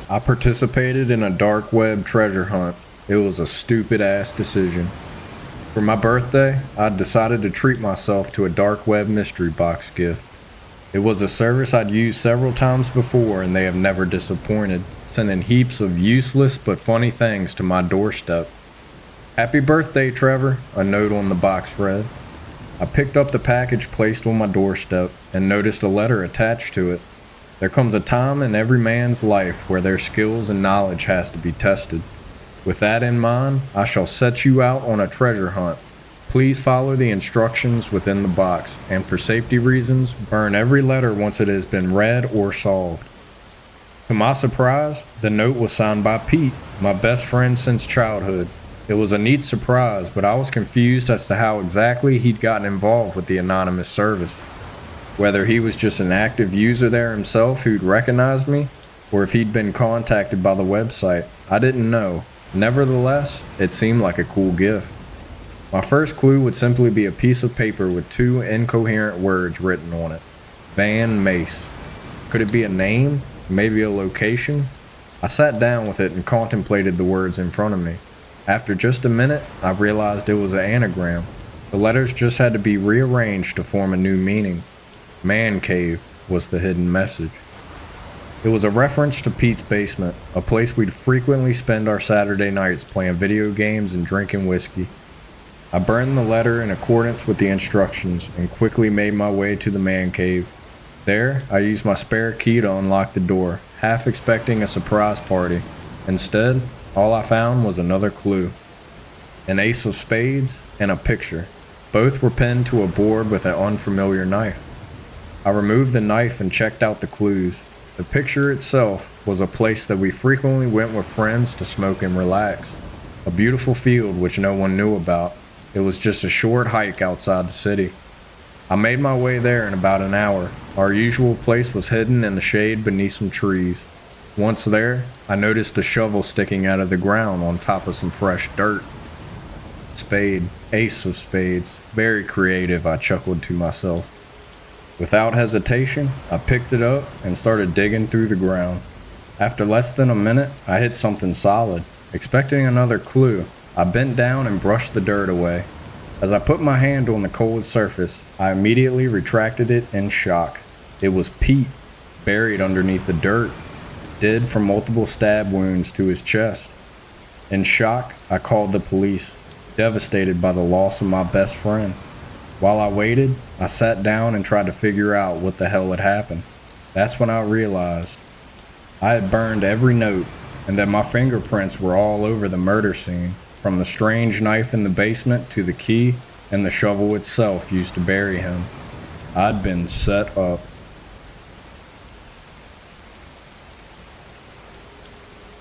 I participated in a dark web treasure hunt. It was a stupid ass decision. For my birthday, I decided to treat myself to a dark web mystery box gift. It was a service I'd used several times before and they have never disappointed, sending heaps of useless but funny things to my doorstep. Happy birthday, Trevor, a note on the box read. I picked up the package placed on my doorstep and noticed a letter attached to it. There comes a time in every man's life where their skills and knowledge has to be tested. With that in mind, I shall set you out on a treasure hunt. Please follow the instructions within the box, and for safety reasons, burn every letter once it has been read or solved. To my surprise, the note was signed by Pete, my best friend since childhood. It was a neat surprise, but I was confused as to how exactly he'd gotten involved with the anonymous service. Whether he was just an active user there himself who'd recognized me, or if he'd been contacted by the website, I didn't know. Nevertheless, it seemed like a cool gift. My first clue would simply be a piece of paper with two incoherent words written on it. Van Mace. Could it be a name? Maybe a location? I sat down with it and contemplated the words in front of me. After just a minute, I realized it was an anagram. The letters just had to be rearranged to form a new meaning. Man cave was the hidden message. It was a reference to Pete's basement, a place we'd frequently spend our Saturday nights playing video games and drinking whiskey. I burned the letter in accordance with the instructions and quickly made my way to the man cave. There, I used my spare key to unlock the door, half expecting a surprise party. Instead, all I found was another clue. An ace of spades and a picture. Both were pinned to a board with an unfamiliar knife. I removed the knife and checked out the clues. The picture itself was a place that we frequently went with friends to smoke and relax. A beautiful field which no one knew about. It was just a short hike outside the city. I made my way there in about an hour. Our usual place was hidden in the shade beneath some trees. Once there, I noticed a shovel sticking out of the ground on top of some fresh dirt. Spade, ace of spades, very creative, I chuckled to myself. Without hesitation, I picked it up and started digging through the ground. After less than a minute, I hit something solid. Expecting another clue, I bent down and brushed the dirt away. As I put my hand on the cold surface, I immediately retracted it in shock. It was Pete, buried underneath the dirt, dead from multiple stab wounds to his chest. In shock, I called the police, devastated by the loss of my best friend. While I waited, I sat down and tried to figure out what the hell had happened. That's when I realized I had burned every note and that my fingerprints were all over the murder scene, from the strange knife in the basement to the key and the shovel itself used to bury him. I'd been set up.